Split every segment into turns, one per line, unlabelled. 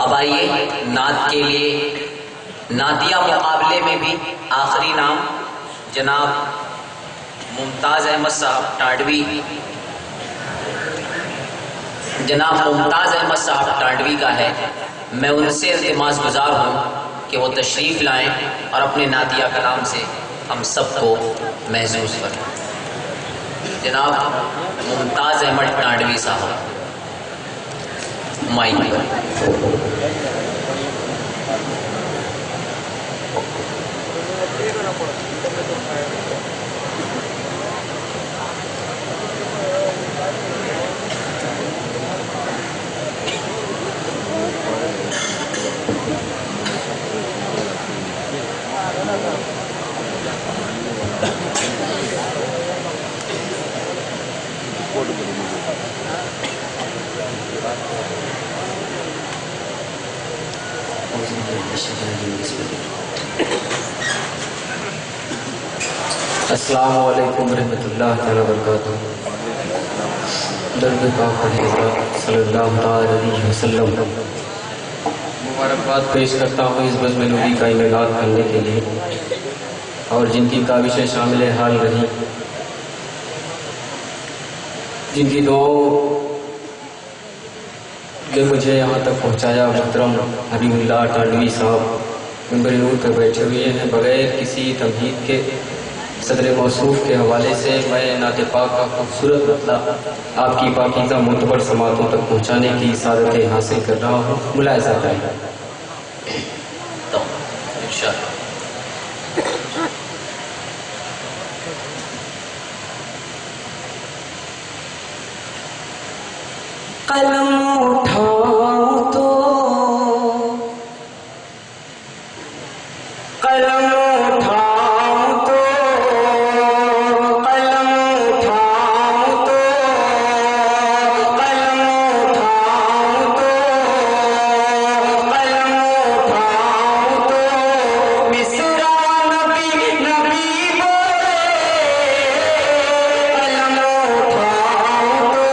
اب آئیے نعت کے لیے نعتیہ مقابلے میں بھی آخری نام جناب ممتاز احمد صاحب ٹانڈوی، جناب ممتاز احمد صاحب ٹانڈوی کا ہے۔ میں ان سے التماس گزار ہوں کہ وہ تشریف لائیں اور اپنے نعتیہ کلام سے ہم سب کو محظوظ کریں۔ جناب ممتاز احمد ٹانڈوی صاحب مائک پر۔
السلام علیکم ورحمۃ اللہ تعالیٰ وبرکاتہ۔ درود پاک حضرت صلی اللہ علیہ وسلم۔ مبارکباد پیش کرتا ہوں اس بزم نوری کا انعقاد کرنے کے لیے، اور جن کی کاوشیں شامل حال رہی، جن کی دعاؤں نے مجھے یہاں تک پہنچایا۔ محترم حبیب اللہ ٹانڈوی صاحب منبر نور پہ بیٹھے ہوئے ہیں۔ بغیر کسی تمہید کے صدر موصوف کے حوالے سے میں نعت پاک کا خوبصورت مطلع آپ کی پاکیزہ معتبر سماعتوں تک پہنچانے کی سعادتیں حاصل کر رہا ہوں۔ ملاحظہ کریں۔
قلم اٹھاؤ تو قلم اٹھاؤ تو قلم اٹھاؤ تو قلم اٹھاؤ تو قلم اٹھاؤ تو مصرع نبی نبی بولے قلم اٹھاؤ تو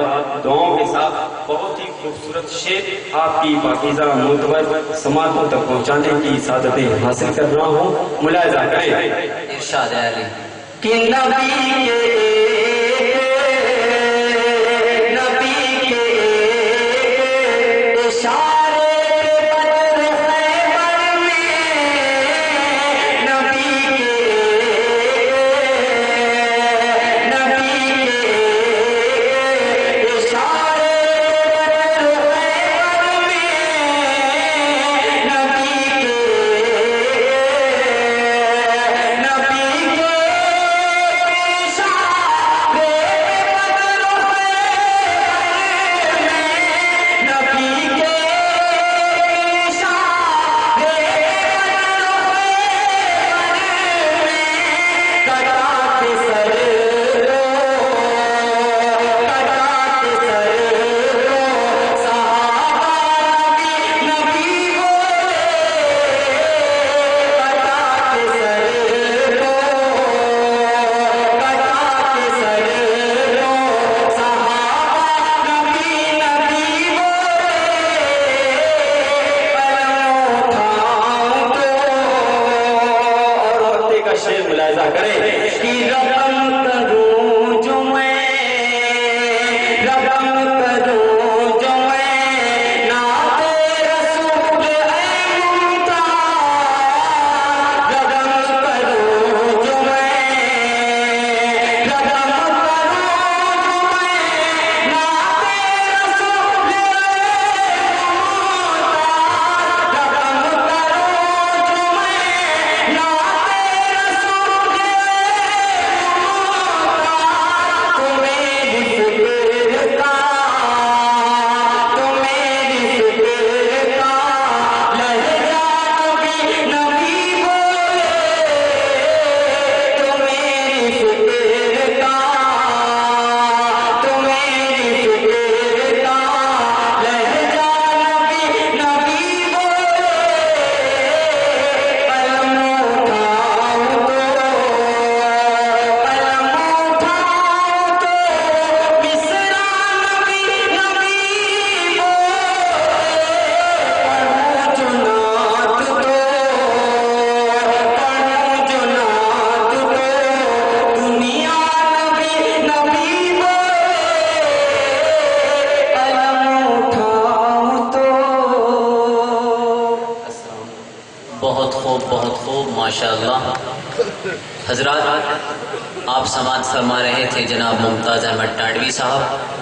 بعد دعاؤں کے ساتھ بہت ہی خوبصورت شعر آپ کی پاکیزہ معتبر سماعتوں تک پہنچانے کی سعادتیں حاصل کر رہا ہوں، ملاحظہ کریں۔
ارشاد ہے علی
کہ نبی کے اشارے بدر خیبر میں، نبی کے اشارے بدر خیبر میں، نبی
بہت خوب ماشاءاللہ۔ حضرات آپ سماعت فرما رہے تھے جناب ممتاز احمد ٹانڈوی صاحب۔